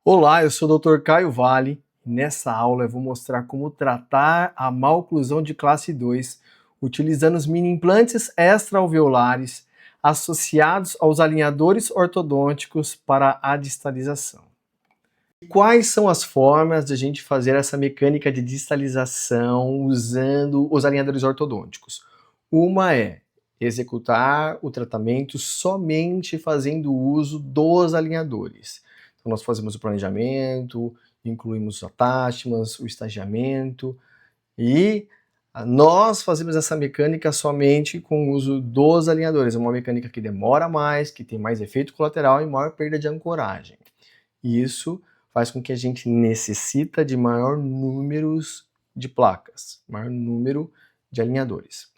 Olá, eu sou o Dr. Caio Vale e nessa aula eu vou mostrar como tratar a maloclusão de classe 2 utilizando os mini implantes extra-alveolares associados aos alinhadores ortodônticos para a distalização. Quais são as formas de a gente fazer essa mecânica de distalização usando os alinhadores ortodônticos? Uma é executar o tratamento somente fazendo uso dos alinhadores. Então, nós fazemos o planejamento, incluímos os attachments, o estagiamento, e nós fazemos essa mecânica somente com o uso dos alinhadores. É uma mecânica que demora mais, que tem mais efeito colateral e maior perda de ancoragem. E isso faz com que a gente necessita de maior número de placas, maior número de alinhadores.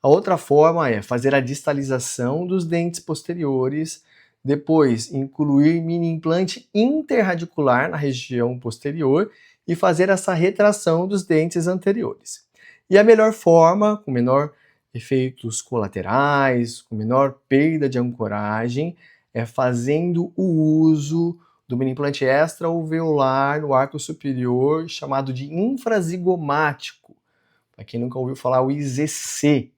A outra forma é fazer a distalização dos dentes posteriores, depois incluir mini implante interradicular na região posterior e fazer essa retração dos dentes anteriores. E a melhor forma, com menor efeitos colaterais, com menor perda de ancoragem, é fazendo o uso do mini implante extra-alveolar no arco superior, chamado de infrazigomático. Para quem nunca ouviu falar, o IZC.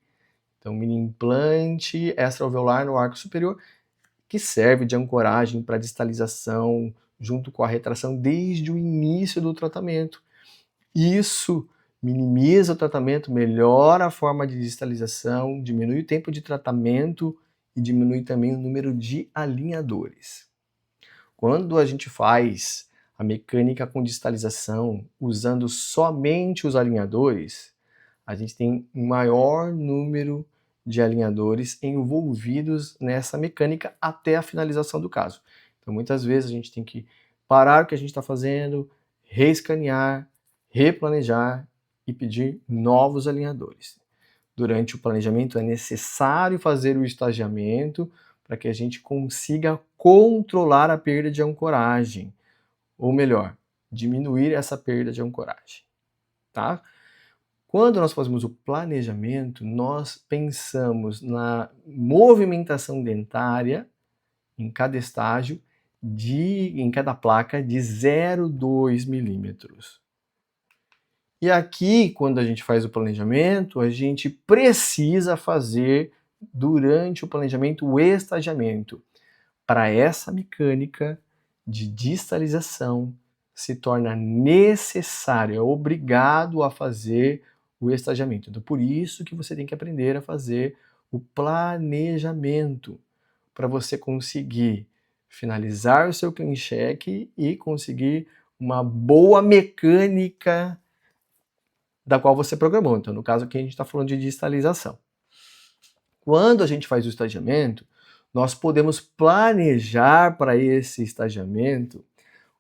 Então, mini implante extra-alveolar no arco superior, que serve de ancoragem para distalização, junto com a retração desde o início do tratamento. Isso minimiza o tratamento, melhora a forma de distalização, diminui o tempo de tratamento e diminui também o número de alinhadores. Quando a gente faz a mecânica com distalização usando somente os alinhadores, a gente tem um maior número de alinhadores envolvidos nessa mecânica até a finalização do caso. Então, muitas vezes a gente tem que parar o que a gente está fazendo, reescanear, replanejar e pedir novos alinhadores. Durante o planejamento é necessário fazer o estagiamento para que a gente consiga controlar a perda de ancoragem, ou melhor, diminuir essa perda de ancoragem, tá? Quando nós fazemos o planejamento, nós pensamos na movimentação dentária em cada estágio, em cada placa, de 0,2 milímetros. E aqui, quando a gente faz o planejamento, a gente precisa fazer, durante o planejamento, o estagiamento. Para essa mecânica de distalização, se torna necessário, é obrigado a fazer o estagiamento. Então, por isso que você tem que aprender a fazer o planejamento, para você conseguir finalizar o seu clean check e conseguir uma boa mecânica da qual você programou. Então, no caso aqui, a gente está falando de distalização. Quando a gente faz o estagiamento, nós podemos planejar para esse estagiamento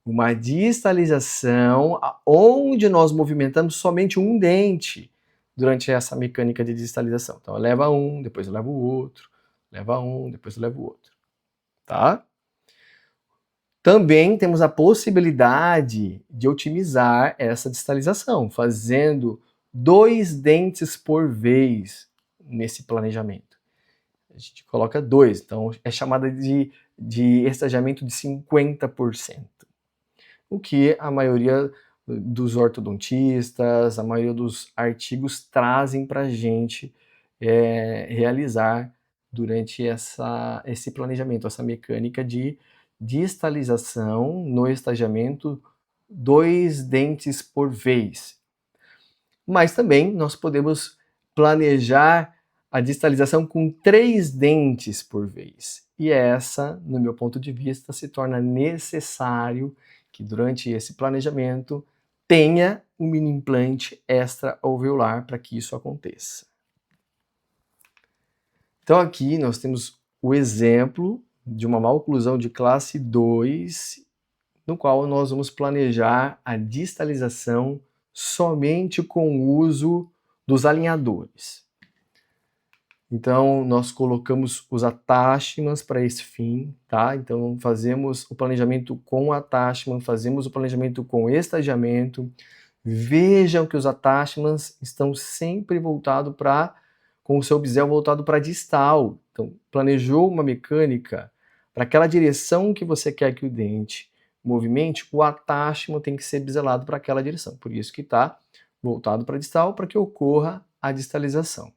uma distalização onde nós movimentamos somente um dente durante essa mecânica de distalização. Então, leva um, depois eu levo o outro, leva um, depois eu levo o outro, tá? Também temos a possibilidade de otimizar essa distalização, fazendo 2 dentes por vez nesse planejamento. A gente coloca 2, então é chamada de estagiamento de 50%. O que a maioria dos ortodontistas, a maioria dos artigos trazem para a gente realizar durante esse planejamento, essa mecânica de distalização no estagiamento, 2 dentes por vez. Mas também nós podemos planejar a distalização com 3 dentes por vez. E essa, no meu ponto de vista, se torna necessário que durante esse planejamento tenha um mini implante extra-alveolar para que isso aconteça. Então aqui nós temos o exemplo de uma maloclusão de classe 2, no qual nós vamos planejar a distalização somente com o uso dos alinhadores. Então, nós colocamos os attachments para esse fim, tá? Então, fazemos o planejamento com attachment, fazemos o planejamento com estagiamento. Vejam que os attachments estão sempre voltados com o seu bisel voltado para distal. Então, planejou uma mecânica para aquela direção que você quer que o dente movimente, o atáchimo tem que ser biselado para aquela direção. Por isso que está voltado para a distal, para que ocorra a distalização.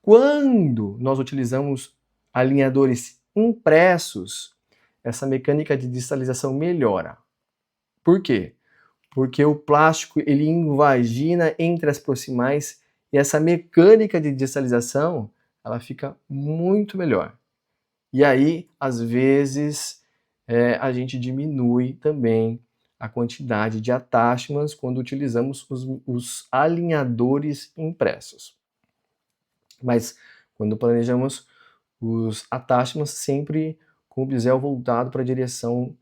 Quando nós utilizamos alinhadores impressos, essa mecânica de distalização melhora. Por quê? Porque o plástico ele invagina entre as proximais e essa mecânica de distalização ela fica muito melhor. E aí, às vezes, a gente diminui também a quantidade de atáchimas quando utilizamos os alinhadores impressos. Mas quando planejamos os atáchimas, sempre com o bisel voltado para a direção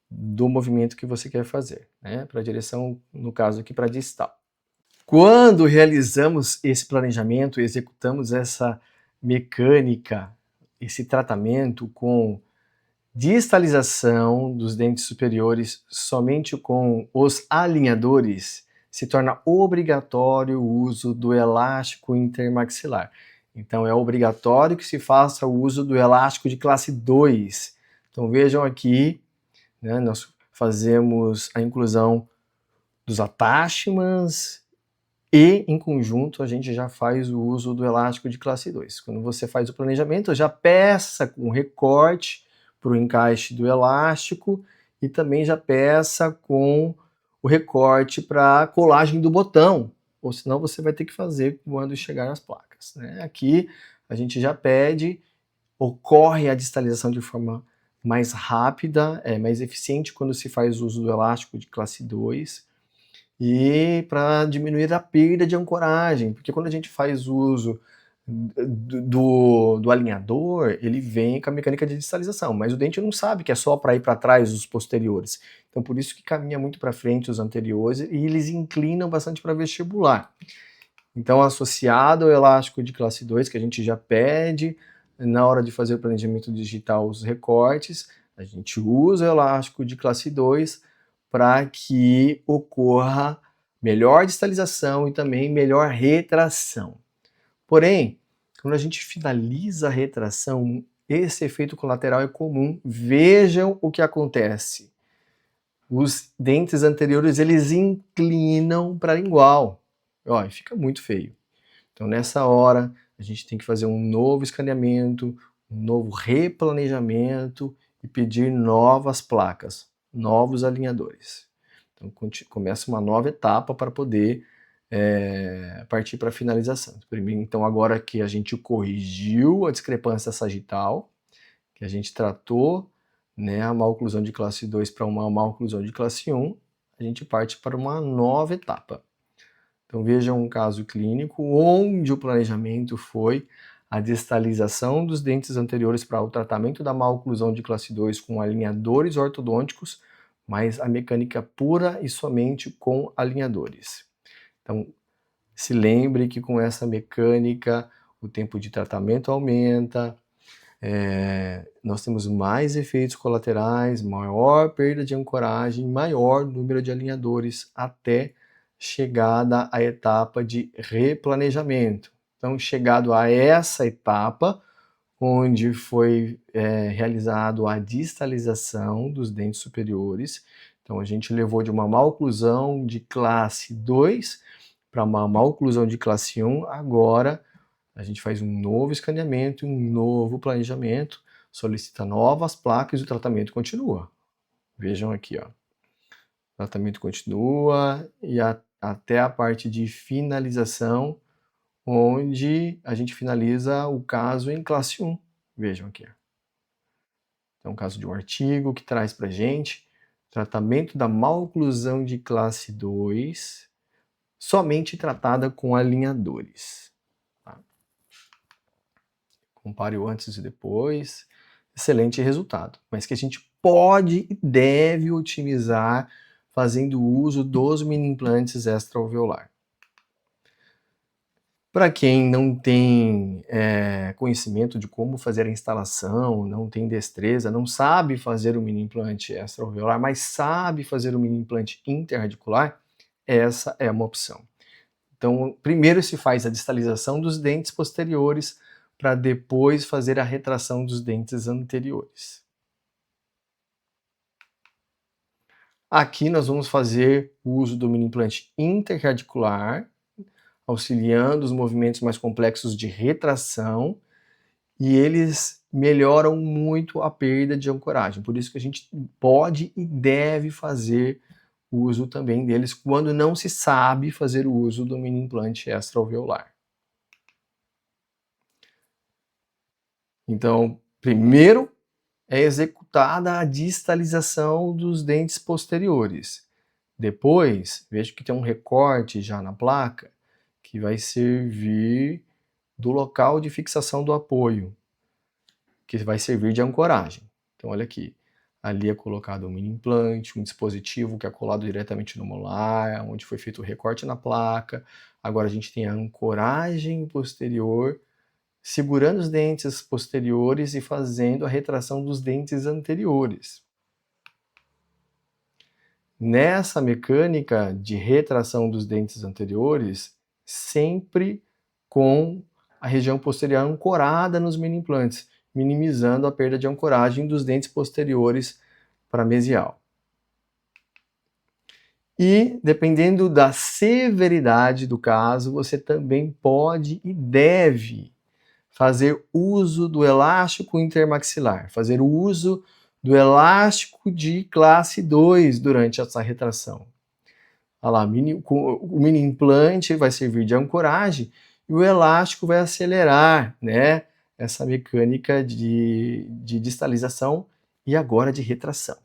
do movimento que você quer fazer, né? Para a direção, no caso aqui, para a distal. Quando realizamos esse planejamento, executamos essa mecânica, esse tratamento com distalização dos dentes superiores somente com os alinhadores, se torna obrigatório o uso do elástico intermaxilar. Então é obrigatório que se faça o uso do elástico de classe 2. Então vejam aqui, né, nós fazemos a inclusão dos atáchimas e, em conjunto, a gente já faz o uso do elástico de classe 2. Quando você faz o planejamento, já peça com recorte para o encaixe do elástico e também já peça com o recorte para a colagem do botão, ou senão você vai ter que fazer quando chegar nas placas, né? Aqui a gente já pede, ocorre a distalização de forma mais rápida, mais eficiente quando se faz uso do elástico de classe 2, e para diminuir a perda de ancoragem, porque quando a gente faz uso do alinhador, ele vem com a mecânica de distalização, mas o dente não sabe que é só para ir para trás os posteriores. Então por isso que caminha muito para frente os anteriores e eles inclinam bastante para vestibular. Então associado ao elástico de classe 2, que a gente já pede na hora de fazer o planejamento digital os recortes, a gente usa o elástico de classe 2 para que ocorra melhor distalização e também melhor retração. Porém, quando a gente finaliza a retração, esse efeito colateral é comum. Vejam o que acontece. Os dentes anteriores, eles inclinam para a lingual. Ó, fica muito feio. Então, nessa hora, a gente tem que fazer um novo escaneamento, um novo replanejamento e pedir novas placas, novos alinhadores. Então, começa uma nova etapa para poder partir para a finalização. Então, agora que a gente corrigiu a discrepância sagital, que a gente tratou, né, a maloclusão de classe 2 para uma maloclusão de classe 1, a gente parte para uma nova etapa. Então vejam um caso clínico onde o planejamento foi a distalização dos dentes anteriores para o tratamento da maloclusão de classe 2 com alinhadores ortodônticos, mas a mecânica pura e somente com alinhadores. Então se lembre que com essa mecânica o tempo de tratamento aumenta, nós temos mais efeitos colaterais, maior perda de ancoragem, maior número de alinhadores até chegada à etapa de replanejamento. Então, chegado a essa etapa, onde foi realizado a distalização dos dentes superiores, então a gente levou de uma maloclusão de classe 2 para uma maloclusão de classe 1, agora a gente faz um novo escaneamento, um novo planejamento, solicita novas placas e o tratamento continua. Vejam aqui, ó. O tratamento continua e até a parte de finalização, onde a gente finaliza o caso em classe 1. Vejam aqui. É um caso de um artigo que traz para gente tratamento da maloclusão de classe 2, somente tratada com alinhadores. Tá? Compare o antes e depois. Excelente resultado, mas que a gente pode e deve otimizar fazendo uso dos mini implantes extra-alveolar. Para quem não tem conhecimento de como fazer a instalação, não tem destreza, não sabe fazer o mini implante extra-alveolar, mas sabe fazer o mini implante interradicular, essa é uma opção. Então, primeiro se faz a distalização dos dentes posteriores para depois fazer a retração dos dentes anteriores. Aqui nós vamos fazer o uso do mini implante interradicular, auxiliando os movimentos mais complexos de retração, e eles melhoram muito a perda de ancoragem. Por isso que a gente pode e deve fazer uso também deles quando não se sabe fazer o uso do mini implante extra-alveolar. Então, primeiro é executada a distalização dos dentes posteriores. Depois, vejo que tem um recorte já na placa que vai servir do local de fixação do apoio, que vai servir de ancoragem. Então, olha aqui. Ali é colocado um mini implante, um dispositivo que é colado diretamente no molar, onde foi feito o recorte na placa. Agora a gente tem a ancoragem posterior, segurando os dentes posteriores e fazendo a retração dos dentes anteriores. Nessa mecânica de retração dos dentes anteriores, sempre com a região posterior ancorada nos mini implantes, minimizando a perda de ancoragem dos dentes posteriores para mesial. E, dependendo da severidade do caso, você também pode e deve fazer uso do elástico intermaxilar, fazer o uso do elástico de classe 2 durante essa retração. Olha lá, o mini implante vai servir de ancoragem e o elástico vai acelerar, né, essa mecânica de distalização e agora de retração.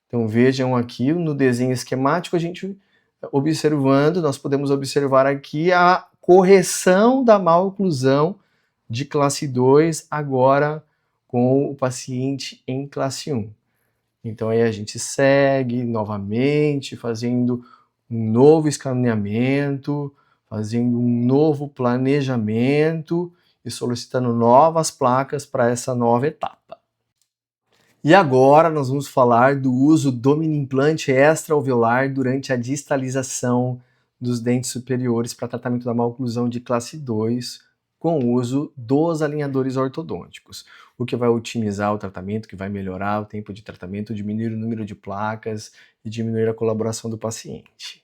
Então vejam aqui no desenho esquemático, a gente observando, nós podemos observar aqui a correção da maloclusão de classe 2 agora com o paciente em classe 1. Então aí a gente segue novamente fazendo um novo escaneamento, fazendo um novo planejamento e solicitando novas placas para essa nova etapa. E agora nós vamos falar do uso do mini implante extra-alveolar durante a distalização dos dentes superiores para tratamento da maloclusão de classe 2 com o uso dos alinhadores ortodônticos, o que vai otimizar o tratamento, que vai melhorar o tempo de tratamento, diminuir o número de placas e diminuir a colaboração do paciente.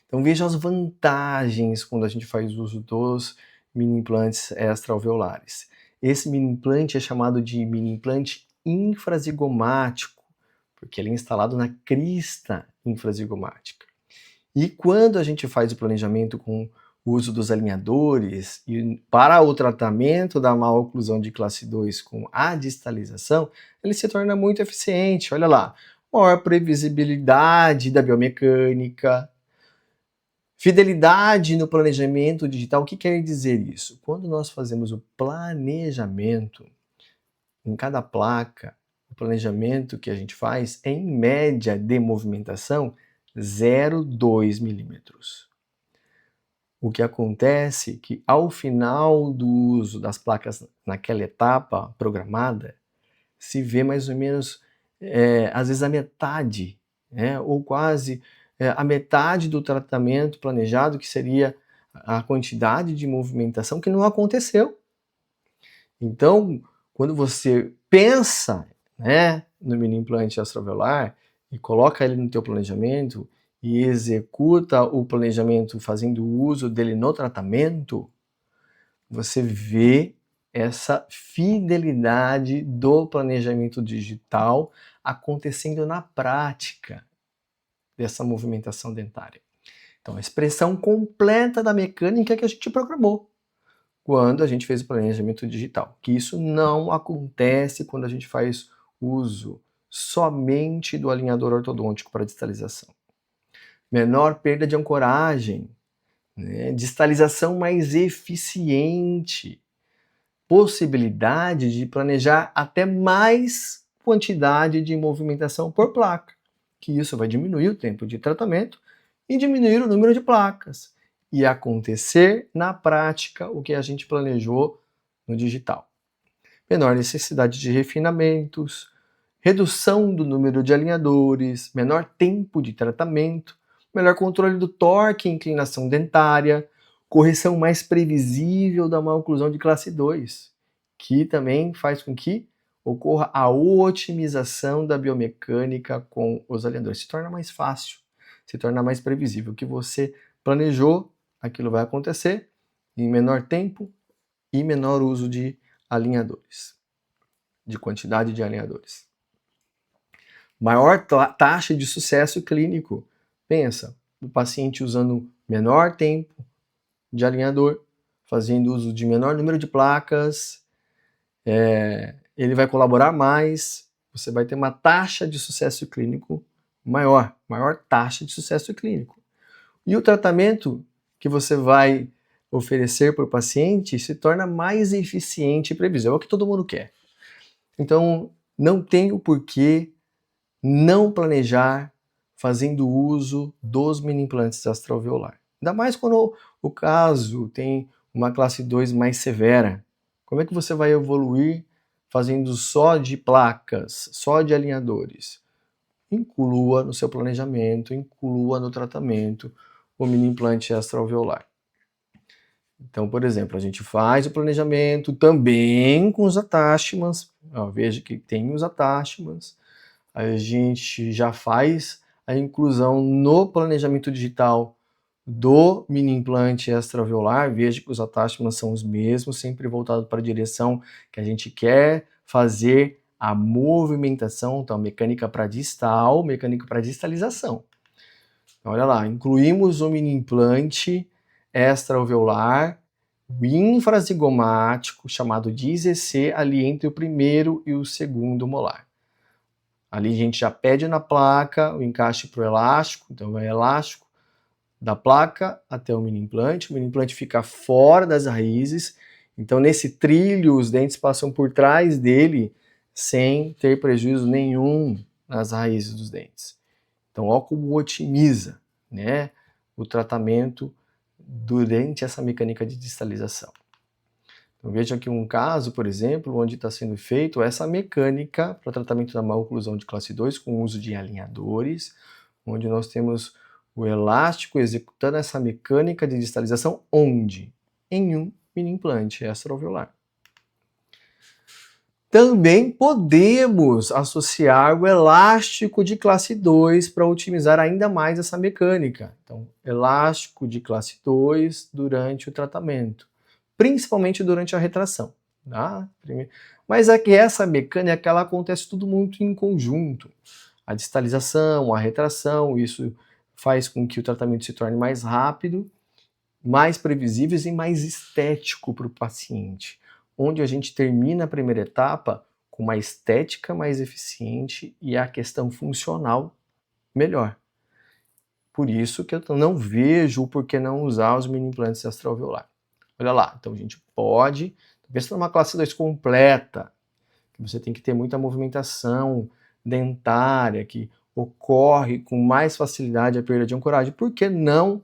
Então veja as vantagens quando a gente faz uso dos mini implantes extra-alveolares. Esse mini implante é chamado de mini implante infrazigomático, porque ele é instalado na crista infrazigomática. E quando a gente faz o planejamento com o uso dos alinhadores e para o tratamento da maloclusão de classe 2 com a distalização, ele se torna muito eficiente. Olha lá, maior previsibilidade da biomecânica, fidelidade no planejamento digital. O que quer dizer isso? Quando nós fazemos o planejamento, em cada placa, o planejamento que a gente faz é em média de movimentação 0,2 milímetros. O que acontece é que ao final do uso das placas naquela etapa programada, se vê mais ou menos, às vezes a metade, né, ou quase a metade do tratamento planejado, que seria a quantidade de movimentação que não aconteceu. Então, quando você pensa, né, no mini implante extra-alveolar e coloca ele no teu planejamento e executa o planejamento fazendo uso dele no tratamento, você vê essa fidelidade do planejamento digital acontecendo na prática dessa movimentação dentária. Então, a expressão completa da mecânica que a gente programou quando a gente fez o planejamento digital, que isso não acontece quando a gente faz uso somente do alinhador ortodôntico para distalização. Menor perda de ancoragem, né? Distalização mais eficiente, possibilidade de planejar até mais quantidade de movimentação por placa, que isso vai diminuir o tempo de tratamento e diminuir o número de placas e acontecer na prática o que a gente planejou no digital. Menor necessidade de refinamentos, redução do número de alinhadores, menor tempo de tratamento, melhor controle do torque e inclinação dentária, correção mais previsível da maloclusão de classe 2, que também faz com que ocorra a otimização da biomecânica com os alinhadores. Se torna mais fácil, se torna mais previsível. O que você planejou, aquilo vai acontecer em menor tempo e menor uso de alinhadores, de quantidade de alinhadores. Maior taxa de sucesso clínico. Pensa, o paciente usando menor tempo de alinhador, fazendo uso de menor número de placas, ele vai colaborar mais, você vai ter uma taxa de sucesso clínico maior taxa de sucesso clínico. E o tratamento que você vai oferecer para o paciente se torna mais eficiente e previsível, é o que todo mundo quer. Então, não tem o porquê não planejar fazendo uso dos mini implantes extraalveolar. Ainda mais quando o caso tem uma classe 2 mais severa. Como é que você vai evoluir fazendo só de placas, só de alinhadores? Inclua no seu planejamento, inclua no tratamento o mini implante extraalveolar. Então, por exemplo, a gente faz o planejamento também com os attachments. Veja que tem os attachments. A gente já faz a inclusão no planejamento digital do mini implante extraalveolar. Veja que os attachments são os mesmos, sempre voltado para a direção que a gente quer fazer a movimentação, então mecânica para distal, mecânica para distalização. Então, olha lá, incluímos o mini implante extraalveolar infrazigomático, chamado de IZC, ali entre o primeiro e o segundo molar. Ali a gente já pede na placa o encaixe para o elástico, então é elástico da placa até o mini implante fica fora das raízes, então nesse trilho os dentes passam por trás dele sem ter prejuízo nenhum nas raízes dos dentes. Então olha como otimiza, né, o tratamento durante essa mecânica de distalização. Então, veja aqui um caso, por exemplo, onde está sendo feito essa mecânica para tratamento da má oclusão de classe 2 com o uso de alinhadores, onde nós temos o elástico executando essa mecânica de distalização, onde? Em um mini implante extraalveolar. Também podemos associar o elástico de classe 2 para otimizar ainda mais essa mecânica. Então, elástico de classe 2 durante o tratamento, principalmente durante a retração. Tá? Mas é que essa mecânica ela acontece tudo muito em conjunto. A distalização, a retração, isso faz com que o tratamento se torne mais rápido, mais previsível e mais estético para o paciente, onde a gente termina a primeira etapa com uma estética mais eficiente e a questão funcional melhor. Por isso que eu não vejo o porquê não usar os mini implantes extraalveolar. Olha lá, então a gente pode, talvez para uma classe 2 completa, que você tem que ter muita movimentação dentária, que ocorre com mais facilidade a perda de ancoragem, por que não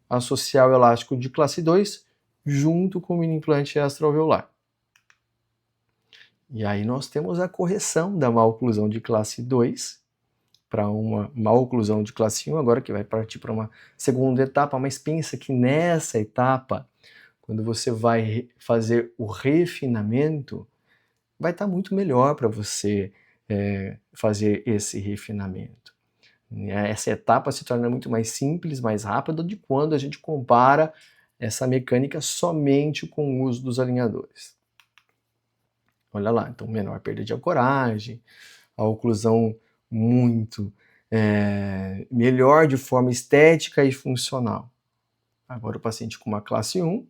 associar o elástico de classe 2 junto com o mini implante extraalveolar? E aí nós temos a correção da má oclusão de classe 2 para uma má oclusão de classe 1, agora que vai partir para uma segunda etapa, mas pensa que nessa etapa, quando você vai fazer o refinamento, vai estar muito melhor para você fazer esse refinamento. Essa etapa se torna muito mais simples, mais rápida de quando a gente compara essa mecânica somente com o uso dos alinhadores. Olha lá, então menor perda de ancoragem, a oclusão muito melhor de forma estética e funcional. Agora o paciente com uma classe 1,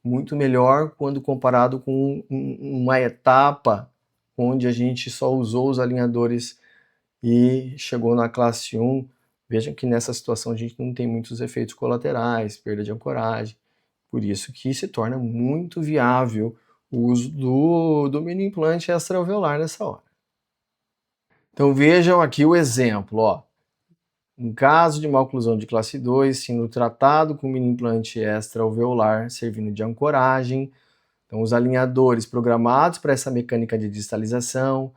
muito melhor quando comparado com uma etapa onde a gente só usou os alinhadores e chegou na classe 1. Vejam que nessa situação a gente não tem muitos efeitos colaterais, perda de ancoragem, por isso que se torna muito viável o uso do mini implante extraalveolar nessa hora. Então vejam aqui o exemplo, ó. Em caso de má oclusão de classe 2, sendo tratado com mini implante extraalveolar, servindo de ancoragem, então os alinhadores programados para essa mecânica de distalização,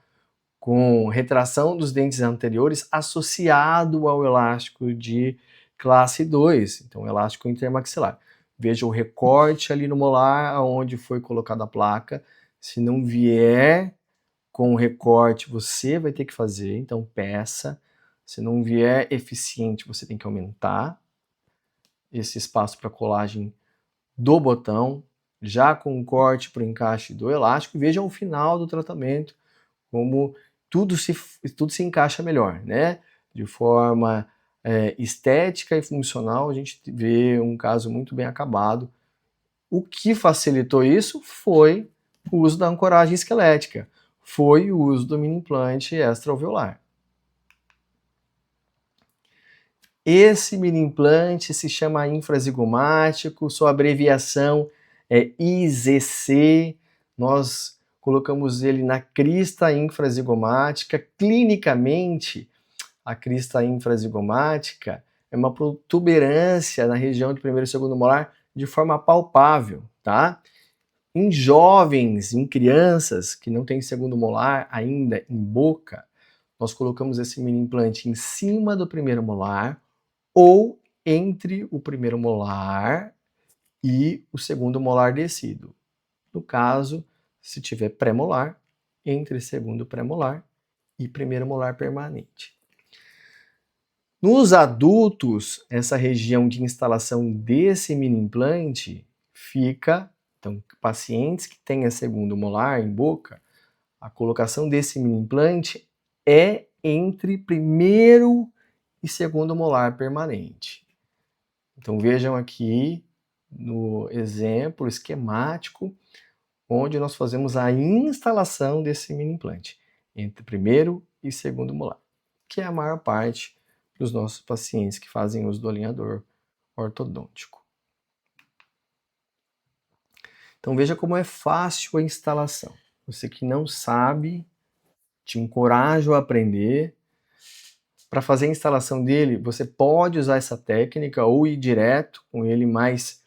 com retração dos dentes anteriores associado ao elástico de classe 2, então elástico intermaxilar. Veja o recorte ali no molar onde foi colocada a placa. Se não vier com recorte, você vai ter que fazer, então peça. Se não vier eficiente, você tem que aumentar esse espaço para colagem do botão, já com o corte para o encaixe do elástico. Vejam o final do tratamento, como tudo se encaixa melhor, né? De forma estética e funcional, a gente vê um caso muito bem acabado. O que facilitou isso foi o uso da ancoragem esquelética, foi o uso do mini implante extra-alveolar. Esse mini implante se chama infrazigomático, sua abreviação é IZC. Nós colocamos ele na crista infrazigomática. Clinicamente, a crista infrazigomática é uma protuberância na região de primeiro e segundo molar de forma palpável, tá? Em jovens, em crianças que não têm segundo molar ainda em boca, nós colocamos esse mini implante em cima do primeiro molar ou entre o primeiro molar e o segundo molar descido. No caso, se tiver pré-molar, entre segundo pré-molar e primeiro molar permanente. Nos adultos, essa região de instalação desse mini implante fica, então, pacientes que têm segundo molar em boca, a colocação desse mini implante é entre primeiro e segundo molar permanente. Então vejam aqui no exemplo esquemático, onde nós fazemos a instalação desse mini implante entre primeiro e segundo molar, que é a maior parte dos nossos pacientes que fazem uso do alinhador ortodôntico. Então veja como é fácil a instalação. Você que não sabe, te encorajo a aprender. Para fazer a instalação dele, você pode usar essa técnica ou ir direto com ele mais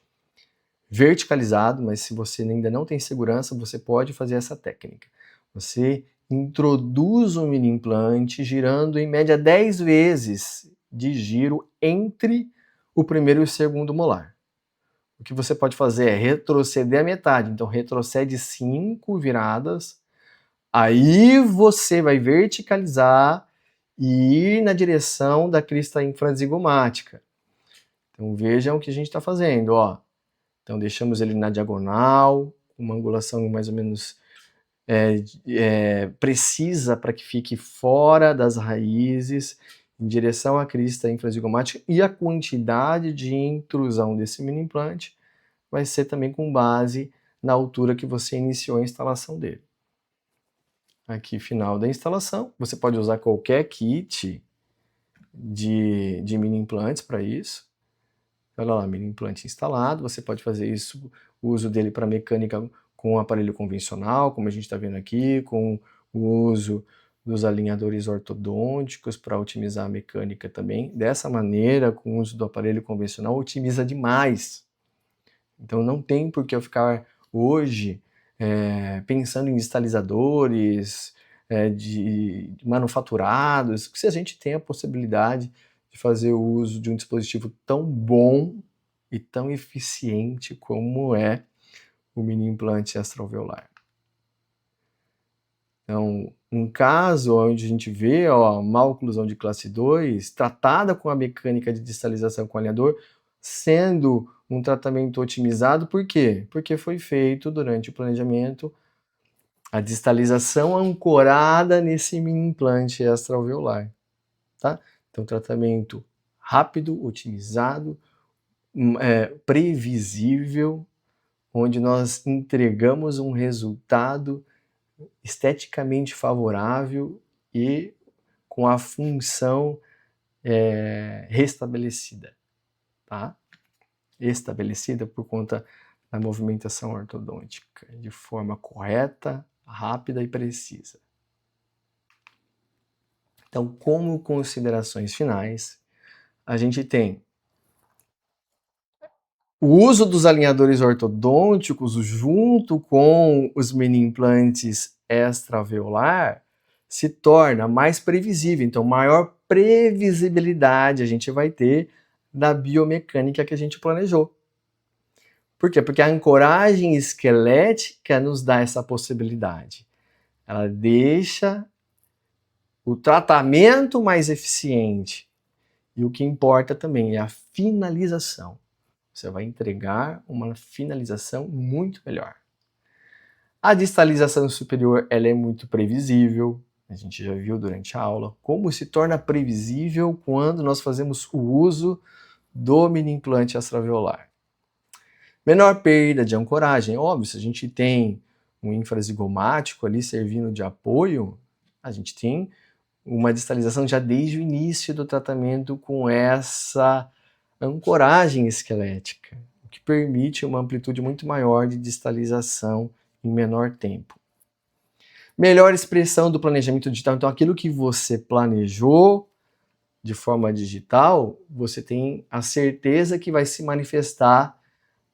verticalizado, mas se você ainda não tem segurança, você pode fazer essa técnica. Você introduz o mini implante girando em média 10 vezes de giro entre o primeiro e o segundo molar. O que você pode fazer é retroceder a metade, então retrocede 5 viradas, aí você vai verticalizar e ir na direção da crista infrazigomática. Então vejam o que a gente está fazendo, ó. Então deixamos ele na diagonal, uma angulação mais ou menos precisa para que fique fora das raízes, em direção à crista infrazigomática, e a quantidade de intrusão desse mini implante vai ser também com base na altura que você iniciou a instalação dele. Aqui, final da instalação. Você pode usar qualquer kit de mini implantes para isso. Olha lá, mini implante instalado. Você pode fazer isso, o uso dele para mecânica com o aparelho convencional, como a gente está vendo aqui, com o uso dos alinhadores ortodônticos para otimizar a mecânica também. Dessa maneira, com o uso do aparelho convencional, otimiza demais. Então não tem por que eu ficar hoje pensando em distalizadores, de manufaturados, se a gente tem a possibilidade de fazer o uso de um dispositivo tão bom e tão eficiente como é o mini implante extra-alveolar. Então, um caso onde a gente vê uma oclusão de classe 2 tratada com a mecânica de distalização com alinhador, sendo um tratamento otimizado, por quê? Porque foi feito durante o planejamento a distalização ancorada nesse mini implante extra-alveolar, tá? Então, tratamento rápido, otimizado, previsível, onde nós entregamos um resultado esteticamente favorável e com a função restabelecida, tá? Estabelecida por conta da movimentação ortodôntica, de forma correta, rápida e precisa. Então, como considerações finais, a gente tem o uso dos alinhadores ortodônticos junto com os mini implantes extra-alveolar se torna mais previsível, então maior previsibilidade a gente vai ter da biomecânica que a gente planejou. Por quê? Porque a ancoragem esquelética nos dá essa possibilidade. Ela deixa o tratamento mais eficiente. E o que importa também é a finalização. Você vai entregar uma finalização muito melhor. A distalização superior ela é muito previsível. A gente já viu durante a aula como se torna previsível quando nós fazemos o uso do mini implante extraveolar. Menor perda de ancoragem. Óbvio, se a gente tem um infrazigomático ali servindo de apoio, a gente tem uma distalização já desde o início do tratamento com essa ancoragem esquelética, o que permite uma amplitude muito maior de distalização em menor tempo. Melhor expressão do planejamento digital. Então, aquilo que você planejou de forma digital, você tem a certeza que vai se manifestar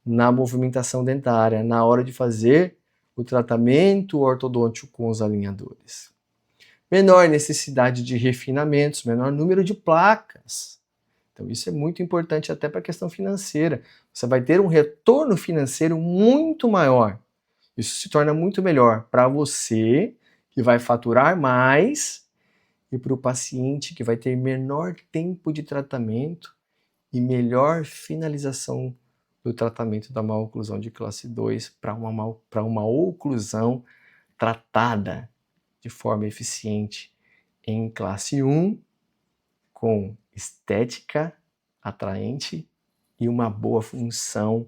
na movimentação dentária, na hora de fazer o tratamento ortodôntico com os alinhadores. Menor necessidade de refinamentos, menor número de placas. Então, isso é muito importante até para a questão financeira. Você vai ter um retorno financeiro muito maior. Isso se torna muito melhor para você, que vai faturar mais, e para o paciente, que vai ter menor tempo de tratamento e melhor finalização do tratamento da maloclusão de classe 2 para uma oclusão tratada de forma eficiente em classe 1, com estética atraente e uma boa função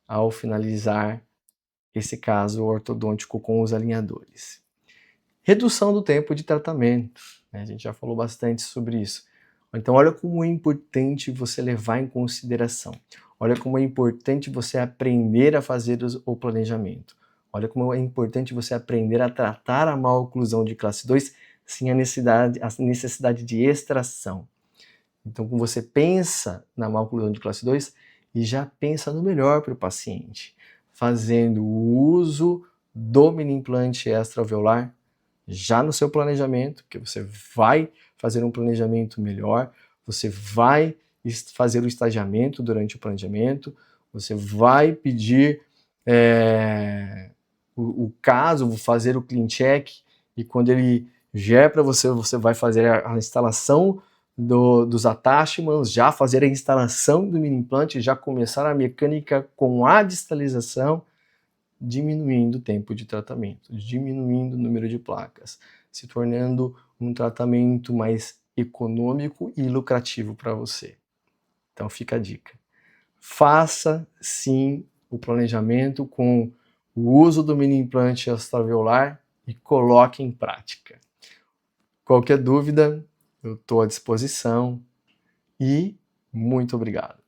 ao finalizar esse caso ortodôntico com os alinhadores. Redução do tempo de tratamento, né? A gente já falou bastante sobre isso. Então, olha como é importante você levar em consideração. Olha como é importante você aprender a fazer o planejamento. Olha como é importante você aprender a tratar a maloclusão de classe 2 sem a necessidade de extração. Então, quando você pensa na maloclusão de classe 2, e já pensa no melhor para o paciente, fazendo o uso do mini implante extra-alveolar já no seu planejamento, que você vai fazer um planejamento melhor, você vai fazer o estagiamento durante o planejamento, você vai pedir o caso, fazer o clean check, e quando ele vier para você, você vai fazer a instalação dos attachments, já fazer a instalação do mini implante, já começar a mecânica com a distalização, diminuindo o tempo de tratamento, diminuindo o número de placas, se tornando um tratamento mais econômico e lucrativo para você. Então fica a dica. Faça sim o planejamento com o uso do mini implante extraveolar e coloque em prática. Qualquer dúvida, eu estou à disposição e muito obrigado.